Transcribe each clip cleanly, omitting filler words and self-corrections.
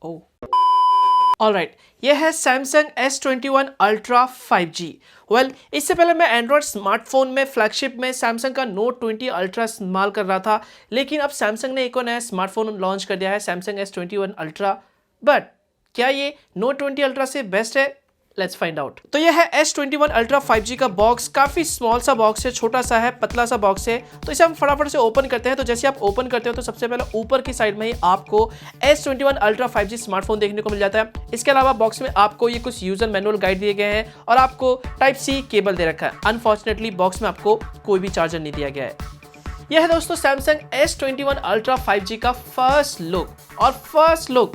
ओह alright, ये है Samsung S21 Ultra 5G। इससे पहले मैं एंड्रॉयड स्मार्टफोन में फ्लैगशिप में सैमसंग का Note 20 Ultra इस्तेमाल कर रहा था, लेकिन अब सैमसंग ने एक और नया स्मार्टफोन लॉन्च कर दिया है, सैमसंग S21 Ultra। बट क्या ये Note 20 Ultra से बेस्ट है? Let's find out. तो ये है S21 Ultra 5G का बॉक्स, काफी स्मॉल सा बॉक्स है, छोटा सा है, पतला सा बॉक्स है। तो इसे हम फटाफट से ओपन करते हैं। तो जैसे आप ओपन करते हो तो सबसे पहले ऊपर की साइड में ही आपको S21 Ultra 5G स्मार्टफोन देखने को मिल जाता है। इसके अलावा बॉक्स में आपको ये कुछ यूजर मैनुअल गाइड दिए गए हैं और आपको टाइप सी केबल दे रखा है। अनफॉर्चुनेटली बॉक्स में आपको कोई भी चार्जर नहीं दिया गया है। यह है दोस्तों सैमसंग S21 Ultra 5G का फर्स्ट लुक, और first look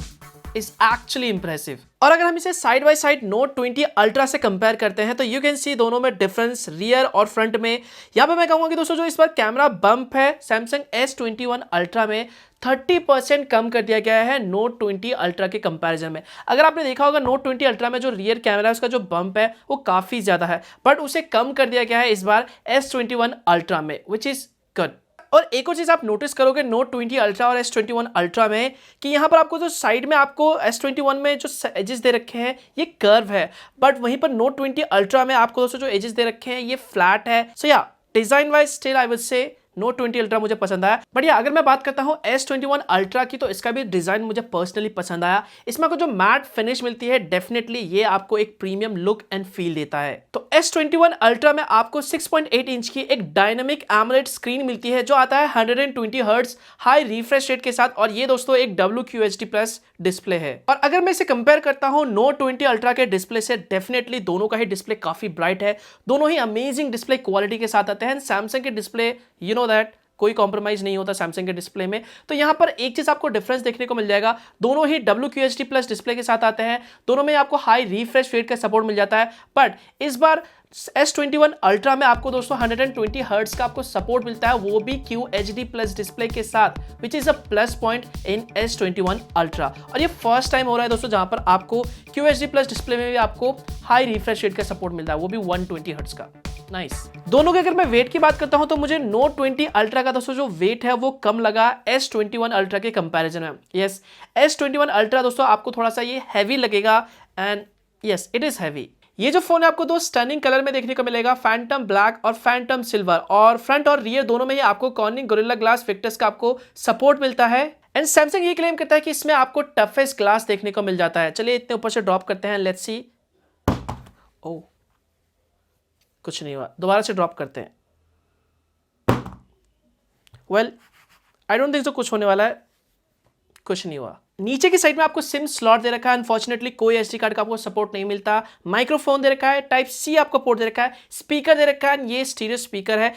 is actually impressive. और अगर हम इसे side by side Note 20 Ultra से कंपेयर करते हैं तो यू कैन सी दोनों में डिफरेंस रियर और फ्रंट में। यहां पे मैं कहूंगा कि दोस्तों जो इस बार कैमरा बम्प है सैमसंग S21 Ultra में 30% कम कर दिया गया है Note 20 Ultra के कंपैरिजन में। अगर आपने देखा होगा Note 20 Ultra में जो रियर कैमरा है उसका जो बम्प है वो काफी ज्यादा है, बट उसे कम कर दिया गया है इस बार S21 Ultra में, विच इज गुड। और एक और चीज आप नोटिस करोगे Note 20 Ultra और S21 Ultra में कि यहां पर आपको जो साइड में आपको S21 में जो एजेस दे रखे हैं ये कर्व है, बट वहीं पर Note 20 Ultra में आपको दोस्तों जो एजेस दे रखे हैं ये फ्लैट है। सो या design wise still I would say Note 20 Ultra मुझे पसंद आया। बट या अगर मैं बात करता हूं S21 Ultra की तो इसका भी डिजाइन मुझे पर्सनली पसंद आया। इसमें आपको जो मैट फिनिश मिलती है डेफिनेटली ये आपको एक प्रीमियम लुक एंड फील देता है। तो S21 Ultra में आपको 6.8 इंच की एक डायनामिक एमोलेड स्क्रीन मिलती है जो आता है 120 हर्ट्ज हाई रिफ्रेश रेट के साथ, और ये दोस्तों एक WQHD+ डिस्प्ले है। और अगर मैं इसे कंपेयर करता हूं Note 20 Ultra के डिस्प्ले से, डेफिनेटली दोनों का ही डिस्प्ले काफी ब्राइट है, दोनों ही अमेजिंग डिस्प्ले क्वालिटी के साथ आते हैं। सैमसंग के डिस्प्ले यू नो दैट कोई कॉम्प्रोमाइज नहीं होता सैमसंग के डिस्प्ले में। तो यहां पर एक चीज आपको डिफरेंस देखने को मिल जाएगा, दोनों ही WQHD+ डिस्प्ले के साथ आते हैं, दोनों में आपको हाई रिफ्रेश रेट का सपोर्ट मिल जाता है। बट इस बार S21 Ultra में आपको दोस्तों 120 हर्ट्ज का आपको सपोर्ट मिलता है, वो भी QHD+ डिस्प्ले के साथ, which is a plus point in S21 Ultra। और ये फर्स्ट टाइम हो रहा है दोस्तों जहां पर आपको QHD+ डिस्प्ले में भी आपको हाई रिफ्रेश रेट का सपोर्ट मिलता है, वो भी 120 हर्ट्ज का। नाइस। दोनों के अगर मैं वेट की बात करता हूं तो मुझे Note 20 Ultra का दोस्तों जो वेट है वो कम लगा S21 Ultra के कंपैरिजन में। यस, S21 Ultra दोस्तों आपको थोड़ा सा ये हैवी लगेगा, and yes it is heavy. ये जो फोन है आपको दो स्टनिंग कलर में देखने को मिलेगा, फैंटम ब्लैक और फैंटम सिल्वर, और फ्रंट और रियर दोनों में ही आपको कॉर्निंग गोरिल्ला ग्लास फिक्टर्स का आपको सपोर्ट मिलता है। एंड सैमसंग ये क्लेम करता है कि इसमें आपको टफेस्ट ग्लास देखने को मिल जाता है। चलिए इतने ऊपर से ड्रॉप करते हैं, लेट्स सी। ओह कुछ नहीं हुआ, दोबारा से ड्रॉप करते हैं। आई डोंट थिंक सो कुछ होने वाला है, कुछ नहीं हुआ। नीचे की साइड में आपको सिम स्लॉट दे रखा है, अनफॉर्चुनेटली कोई SD कार्ड का आपको सपोर्ट नहीं मिलता। माइक्रोफोन दे रखा है, टाइप सी आपको पोर्ट दे रखा है, स्पीकर दे रखा है, ये स्टीरियो स्पीकर है।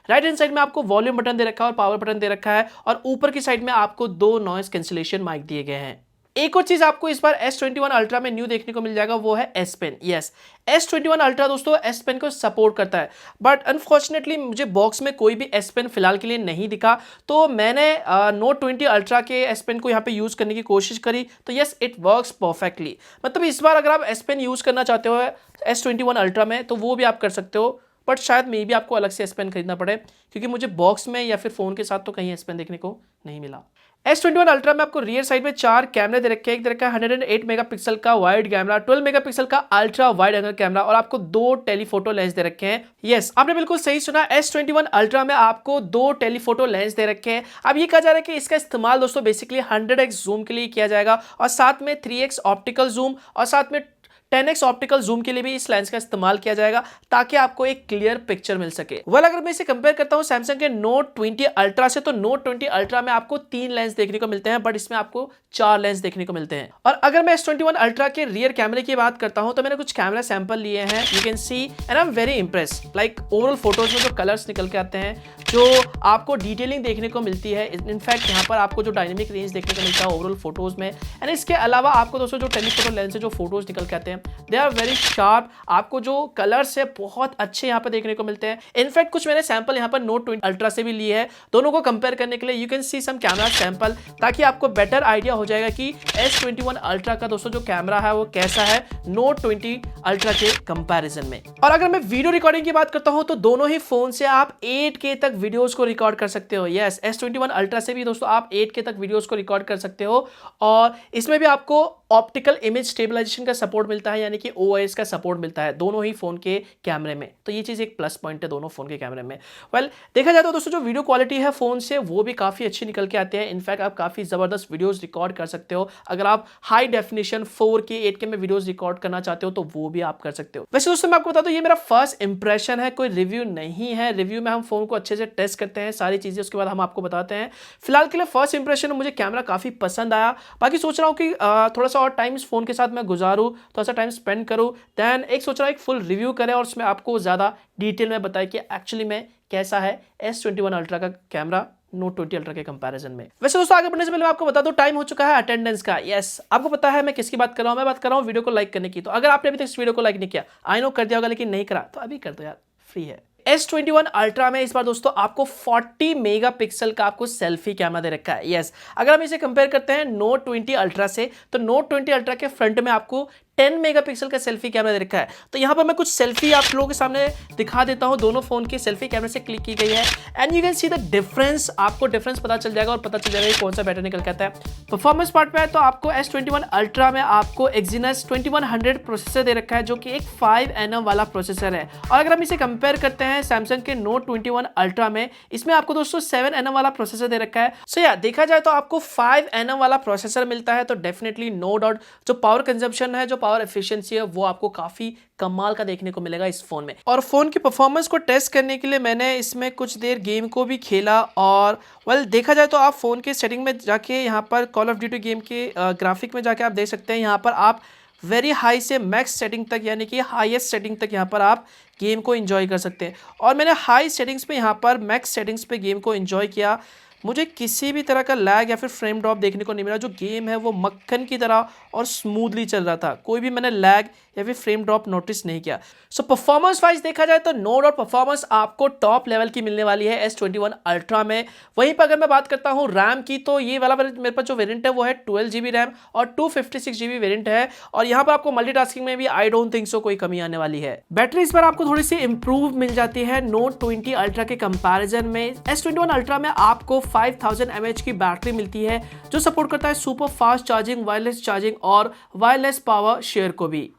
राइट हैंड साइड में आपको वॉल्यूम बटन दे रखा है और पावर बटन दे रखा है, और ऊपर की साइड में आपको दो नॉइस कैंसिलेशन माइक दिए गए हैं। एक और चीज आपको इस बार S21 Ultra में न्यू देखने को मिल जाएगा, वो है S Pen। Yes, S21 Ultra दोस्तों S Pen को सपोर्ट करता है, बट अनफॉर्चुनेटली मुझे बॉक्स में कोई भी S Pen फिलहाल के लिए नहीं दिखा। तो मैंने Note 20 Ultra के S Pen को यहाँ पे यूज करने की कोशिश करी, तो यस इट वर्क्स परफेक्टली। मतलब इस बार अगर आप S Pen यूज करना चाहते हो S21 Ultra में तो वो भी आप कर सकते हो, बट शायद मे भी आपको अलग से S Pen खरीदना पड़े, क्योंकि मुझे बॉक्स में या फिर फोन के साथ तो कहीं S Pen देखने को नहीं मिला। S21 Ultra में आपको रियर साइड में 4 कैमरे दे रखे हैं। एक दे रखा है 108 मेगापिक्सल का वाइड कैमरा, 12 मेगापिक्सल का अल्ट्रा वाइड एंगल कैमरा, और आपको 2 टेलीफोटो लेंस दे रखे हैं। यस, आपने बिल्कुल सही सुना, S21 Ultra में आपको 2 टेलीफोटो लेंस दे रखे हैं। अब ये कहा जा रहा है कि इसका इस्तेमाल दोस्तों बेसिकली 100x जूम के लिए किया जाएगा, और साथ में 3x ऑप्टिकल जूम, और साथ में 10x ऑप्टिकल जूम के लिए भी इस लेंस का इस्तेमाल किया जाएगा, ताकि आपको एक क्लियर पिक्चर मिल सके। अगर मैं इसे कंपेयर करता हूं सैमसंग के Note 20 Ultra से, तो Note 20 Ultra में आपको 3 लेंस देखने को मिलते हैं, बट इसमें आपको 4 लेंस देखने को मिलते हैं। और अगर मैं S21 Ultra के रियर कैमरे की बात करता हूं तो मैंने कुछ कैमरा सैंपल लिए हैं, you can C, and I am very impressed. Like overall photos में जो कलर्स निकल के आते हैं, जो आपको डिटेलिंग देखने को मिलती है, इनफैक्ट यहाँ पर आपको जो डायनेमिक रेंज देखने को मिलता है ओवरऑल फोटोज में, एंड इसके अलावा आपको दोस्तों जो टेलीफोटो लेंस से जो फोटोज निकल के आते हैं हैं, दे आर वेरी शार्प। आपको जो कलर्स है बहुत अच्छे यहाँ पर देखने को मिलते हैं। इनफैक्ट कुछ मैंने सैंपल यहाँ पर नोट 20 अल्ट्रा से भी लिए हैं, दोनों को कंपेयर करने के लिए। You can see some camera sample, ताकि आपको बेटर आइडिया हो जाएगा कि S21 अल्ट्रा का दोस्तों जो कैमरा है वो कैसा है नोट 20 अल्ट्रा के कंपैरिजन में। और अगर मैं वीडियो रिकॉर्डिंग की बात करता हूं तो दोनों ही फोन से आप 8K तक वीडियोस को रिकॉर्ड कर सकते हो। यस, S21 अल्ट्रा से भी दोस्तों आप 8K तक वीडियोस को रिकॉर्ड कर सकते हो, और इसमें भी आपको ऑप्टिकल इमेज स्टेबलाइजेशन का सपोर्ट मिलता है, यानी कि OIS का सपोर्ट मिलता है दोनों ही फोन के कैमरे में। तो ये चीज एक प्लस पॉइंट है दोनों फोन के कैमरे में। वेल, देखा जाए तो दोस्तों जो वीडियो क्वालिटी है फोन से वो भी काफी अच्छी निकल के आती है। इनफैक्ट आप काफी जबरदस्त वीडियोस रिकॉर्ड कर सकते हो। अगर आप हाई डेफिनेशन 4K 8K में वीडियोस रिकॉर्ड करना चाहते हो तो वो भी आप कर सकते हो। वैसे दोस्तों मैं आपको बता दूं, ये मेरा फर्स्ट इंप्रेशन है, कोई रिव्यू नहीं है। रिव्यू में हम फोन को अच्छे से टेस्ट करते हैं, सारी चीजें उसके बाद हम आपको बताते हैं। फिलहाल के लिए फर्स्ट इंप्रेशन में मुझे कैमरा काफी पसंद आया। बाकी सोच रहा हूँ कि थोड़ा सा और टाइम इस फोन के साथ मैं गुजारूं, थोड़ा सा टाइम स्पेंड करूं, देन एक सोच रहा हूं एक फुल रिव्यू करें और उसमें आपको ज्यादा डिटेल में बताएं कि एक्चुअली में कैसा है S21 अल्ट्रा का कैमरा नोट 20 अल्ट्रा के कंपैरिजन में। वैसे दोस्तों आगे बढ़ने से पहले मैं आपको बता दूं, टाइम हो चुका है अटेंडेंस का। यस, आपको पता है मैं किसकी बात कर रहा हूं, मैं बात कर रहा हूं वीडियो को लाइक करने की। तो अगर आपने अभी तक इस वीडियो को लाइक नहीं किया, आई नो कर दिया होगा लेकिन नहीं करा, तो अभी कर दो यार, फ्री है। S21 अल्ट्रा में इस बार दोस्तों आपको 40 मेगापिक्सल का आपको सेल्फी कैमरा दे रखा है। यस, अगर हम इसे कंपेयर करते हैं नोट 20 अल्ट्रा से, तो नोट 20 अल्ट्रा के फ्रंट में आपको 10 मेगापिक्सल का सेल्फी कैमरा दे रखा है। तो यहां पर मैं कुछ सेल्फी आप लोगों के सामने दिखा देता हूं, दोनों फोन की सेल्फी कैमरे से क्लिक की गई है, and you can see the difference. आपको डिफरेंस पता चल जाएगा और पता चल जाएगा कि कौन सा बेटर निकल के आता है। परफॉर्मेंस पार्ट पे है तो आपको S21 अल्ट्रा में आपको Exynos 2100 प्रोसेसर दे रखा है, जो कि एक 5nm वाला प्रोसेसर है। और अगर हम इसे कंपेयर करते हैं सैमसंग के नोट 21 अल्ट्रा में, इसमें आपको दोस्तों 7nm वाला प्रोसेसर दे रखा है। सो या देखा जाए तो आपको 5nm वाला प्रोसेसर मिलता है, तो डेफिनेटली नो डाउट जो पावर कंजम्पशन है, जो पावर एफिशिएंसी है, वो आपको काफी कमाल का देखने को मिलेगा इस फोन में। और फोन की परफॉर्मेंस को टेस्ट करने के लिए मैंने इसमें कुछ देर गेम को भी खेला, और वेल देखा जाए तो आप फोन के सेटिंग में जाके यहाँ पर कॉल ऑफ ड्यूटी गेम के ग्राफिक में जाके आप देख सकते हैं, यहाँ पर आप वेरी हाई से मैक्स सेटिंग तक, यानी कि हाईएस्ट सेटिंग तक यहाँ पर आप गेम को एंजॉय कर सकते हैं। और मैंने हाई सेटिंग्स पे यहाँ पर मैक्स सेटिंग्स पे गेम को एंजॉय किया, मुझे किसी भी तरह का लैग या फिर फ्रेम ड्रॉप देखने को नहीं मिला। जो गेम है वो मक्खन की तरह और स्मूथली चल रहा था, कोई भी मैंने लैग या फिर फ्रेम ड्रॉप नोटिस नहीं किया। सो परफॉर्मेंस वाइज देखा जाए तो नो डाउट परफॉर्मेंस आपको टॉप लेवल की मिलने वाली है S21 अल्ट्रा में। वहीं पर अगर मैं बात करता हूं रैम की, तो ये वाला मेरे पास जो वेरिएंट है वो है 12GB रैम और 256GB वेरिएंट है। और यहाँ पर आपको मल्टीटास्किंग में भी आई डोंट थिंक सो कोई कमी आने वाली है। बैटरी इस बार आपको थोड़ी सी इंप्रूव मिल जाती है नोट 20 अल्ट्रा के कंपैरिजन में। S21 अल्ट्रा में आपको 5000 mAh की बैटरी मिलती है, जो सपोर्ट करता है super fast charging, wireless charging और वायरलेस पावर शेयर को भी।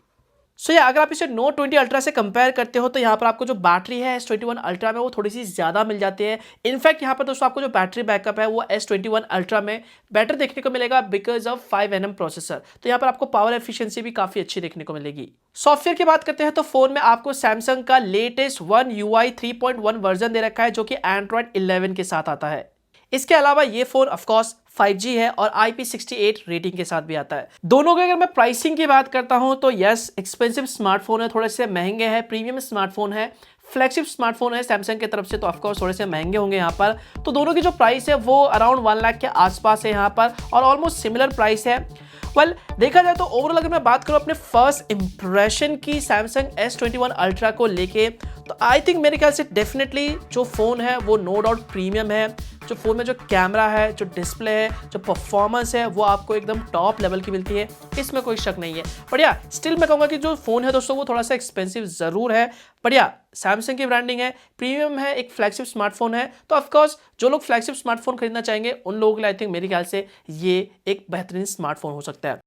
सो या अगर आप इसे नोट 20 अल्ट्रा से कंपेयर करते हो तो यहाँ पर आपको जो बैटरी है S21 अल्ट्रा में वो थोड़ी सी ज़्यादा मिल जाती है। इनफैक्ट यहाँ पर दोस्तों आपको जो बैटरी बैकअप है वो S21 अल्ट्रा में बेटर देखने को मिलेगा बिकॉज ऑफ 5nm प्रोसेसर। तो यहाँ पर आपको पावर एफिशिएंसी भी काफ़ी अच्छी देखने को मिलेगी। सॉफ्टवेयर की बात करते हैं तो फोन में आपको सैमसंग का लेटेस्ट One UI 3.1 वर्जन दे रखा है, जो कि Android 11 के साथ आता है। इसके अलावा ये फोन ऑफकोर्स 5G है और IP68 रेटिंग के साथ भी आता है। दोनों के अगर मैं प्राइसिंग की बात करता हूं तो यस, एक्सपेंसिव स्मार्टफोन है, थोड़े से महंगे हैं, प्रीमियम स्मार्टफोन है, फ्लैगशिप स्मार्टफोन है सैमसंग की तरफ से, तो ऑफकोर्स थोड़े से महंगे होंगे यहाँ पर। तो दोनों की जो प्राइस है वो अराउंड 1 लाख के आसपास है यहाँ पर, और ऑलमोस्ट सिमिलर प्राइस है। वेल देखा जाए तो ओवरऑल अगर मैं बात करूं अपने फर्स्ट इंप्रेशन की सैमसंग S21 अल्ट्रा को लेके, तो आई थिंक मेरे ख्याल से डेफिनेटली जो फोन है वो नो डाउट प्रीमियम है। जो फोन में जो कैमरा है, जो डिस्प्ले है, जो परफॉर्मेंस है, वो आपको एकदम टॉप लेवल की मिलती है, इसमें कोई शक नहीं है। बट या स्टिल मैं कहूँगा कि जो फोन है दोस्तों वो थोड़ा सा एक्सपेंसिव जरूर है, बट या सैमसंग की ब्रांडिंग है, प्रीमियम है, एक फ्लैगशिप स्मार्टफोन है, तो ऑफकोर्स जो लोग फ्लैगशिप स्मार्टफोन खरीदना चाहेंगे उन लोगों के लिए आई थिंक मेरे ख्याल से ये एक बेहतरीन स्मार्टफोन हो सकता है।